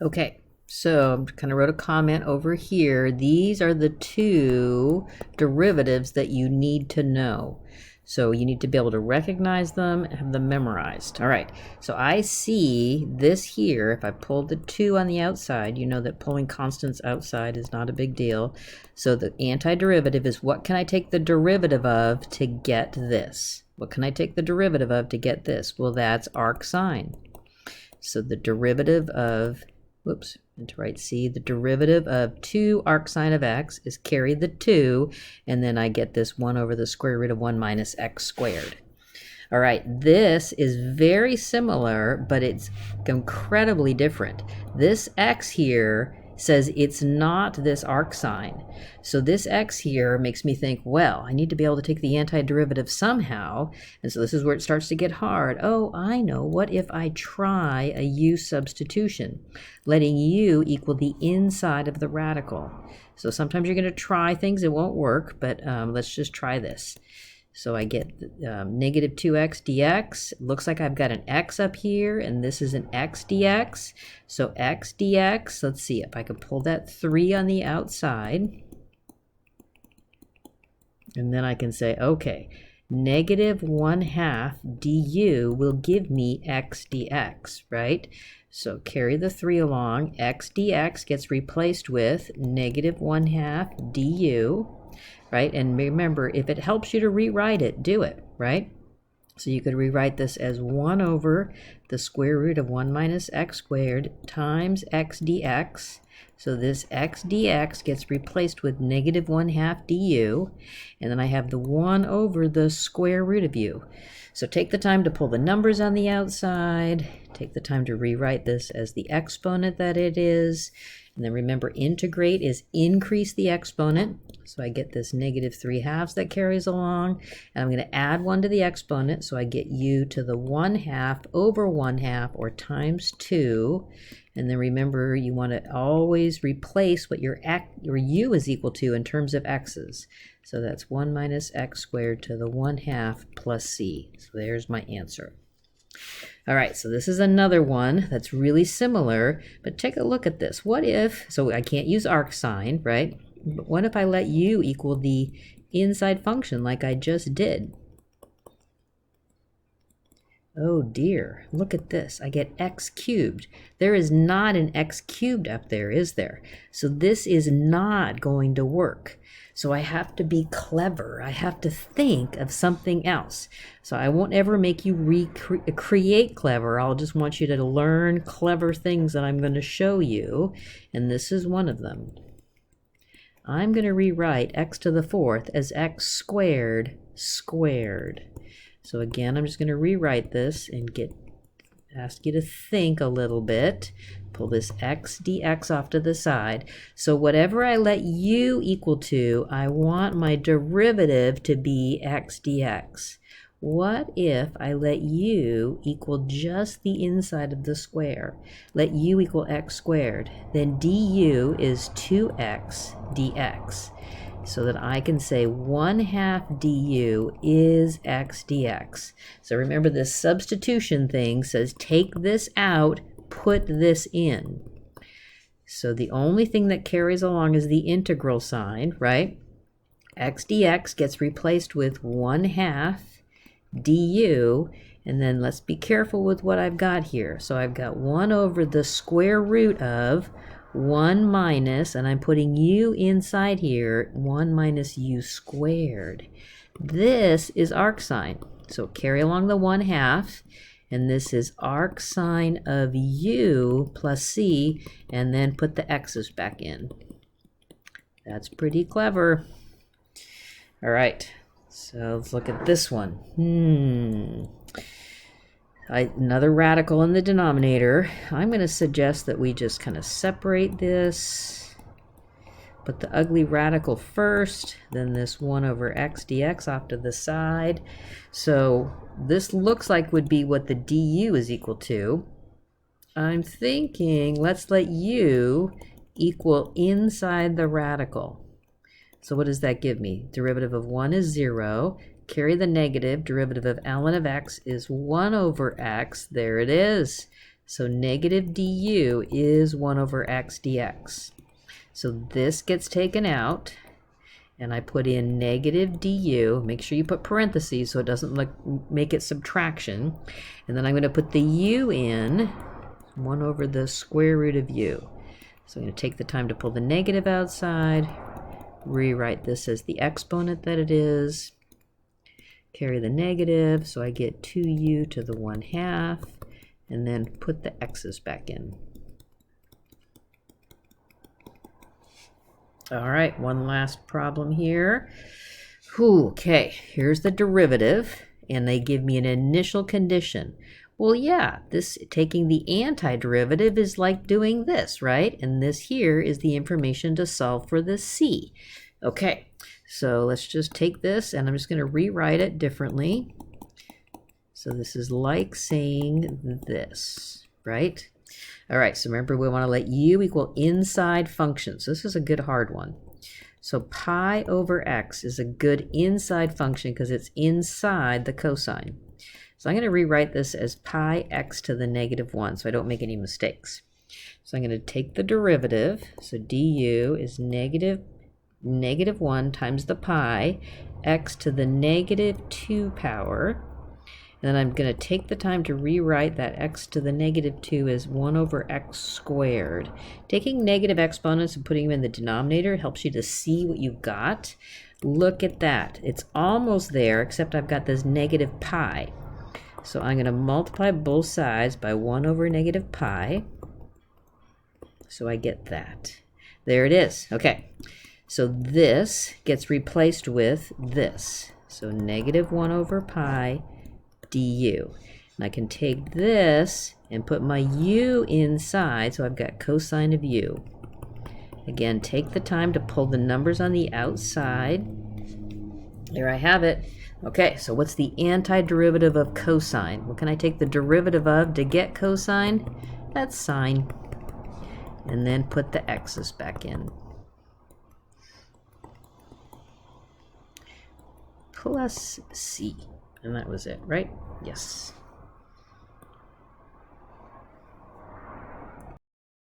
Okay, so I kind of wrote a comment over here. These are the two derivatives that you need to know. So you need to be able to recognize them and have them memorized. All right, so I see this here. If I pull the 2 on the outside, you know that pulling constants outside is not a big deal. So the antiderivative is what can I take the derivative of to get this? What can I take the derivative of to get this? Well, that's arc sine. So the derivative of, whoops, and to write C, the derivative of 2 arc sine of x is carry the 2, and then I get this 1 over the square root of 1 minus x squared. All right, this is very similar, but it's incredibly different. This x here says it's not this arc sine. So this x here makes me think, well, I need to be able to take the antiderivative somehow. And so this is where it starts to get hard. Oh, I know. What if I try a u substitution, letting u equal the inside of the radical? So sometimes you're going to try things, it won't work, but let's just try this. So I get negative 2x dx. It looks like I've got an x up here, and this is an x dx. So x dx, let's see if I can pull that 3 on the outside. And then I can say, okay, negative 1/2 du will give me x dx, right? So carry the 3 along. X dx gets replaced with negative 1/2 du. Right? And remember, if it helps you to rewrite it, do it, right? So you could rewrite this as 1 over the square root of 1 minus x squared times x dx. So this x dx gets replaced with negative 1/2 du, and then I have the 1 over the square root of u. So take the time to pull the numbers on the outside, take the time to rewrite this as the exponent that it is, and then remember, integrate is increase the exponent. So I get this negative 3/2 that carries along, and I'm going to add 1 to the exponent, so I get u to the 1/2 over 1/2, or times 2. And then remember, you want to always replace what your u is equal to in terms of x's. So that's 1 minus x squared to the 1/2 plus c. So there's my answer. All right, so this is another one that's really similar, but take a look at this. What if, so I can't use arc sine, right? But what if I let u equal the inside function like I just did? Oh dear, look at this. I get x cubed. There is not an x cubed up there, is there? So this is not going to work. So I have to be clever. I have to think of something else. So I won't ever make you recreate clever. I'll just want you to learn clever things that I'm going to show you. And this is one of them. I'm going to rewrite x to the 4th as x squared squared. So again, I'm just going to rewrite this and ask you to think a little bit. Pull this x dx off to the side. So whatever I let u equal to, I want my derivative to be x dx. What if I let u equal just the inside of the square? Let u equal x squared. Then du is 2x dx. So that I can say 1/2 du is x dx. So remember, this substitution thing says take this out, put this in. So the only thing that carries along is the integral sign, right? X dx gets replaced with 1/2 du, and then let's be careful with what I've got here. So I've got 1 over the square root of 1 minus, and I'm putting u inside here, 1 minus u squared. This is arc sine. So carry along the 1/2, and this is arc sine of u plus c, and then put the x's back in. That's pretty clever. All right, so let's look at this one. Another radical in the denominator. I'm going to suggest that we just kind of separate this. Put the ugly radical first, then this 1 over x dx off to the side. So this looks like would be what the du is equal to. I'm thinking let's let u equal inside the radical. So what does that give me? Derivative of 1 is 0. Carry the negative. Derivative of ln of x is 1 over x. There it is. So negative du is 1 over x dx. So this gets taken out, and I put in negative du. Make sure you put parentheses so it doesn't make it subtraction. And then I'm going to put the u in, 1 over the square root of u. So I'm going to take the time to pull the negative outside, rewrite this as the exponent that it is, carry the negative, so I get 2u to the 1/2, and then put the x's back in. All right, one last problem here. Okay, here's the derivative, and they give me an initial condition. Well, yeah, this taking the antiderivative is like doing this, right? And this here is the information to solve for the c. Okay, so let's just take this, and I'm just going to rewrite it differently. So this is like saying this, right? All right, so remember we want to let u equal inside functions. So this is a good hard one. So pi over x is a good inside function because it's inside the cosine. So I'm going to rewrite this as pi x to the -1 so I don't make any mistakes. So I'm going to take the derivative. So du is -1 times the pi x to the -2 power. And then I'm going to take the time to rewrite that x to the -2 as 1 over x squared. Taking negative exponents and putting them in the denominator helps you to see what you've got. Look at that. It's almost there, except I've got this negative pi. So I'm going to multiply both sides by 1 over negative pi. So I get that. There it is. Okay. So this gets replaced with this. So -1 over pi du. And I can take this and put my u inside, so I've got cosine of u. Again, take the time to pull the numbers on the outside. There I have it. Okay, so what's the antiderivative of cosine? What can I take the derivative of to get cosine? That's sine. And then put the x's back in. Plus c. And that was it, right? Yes.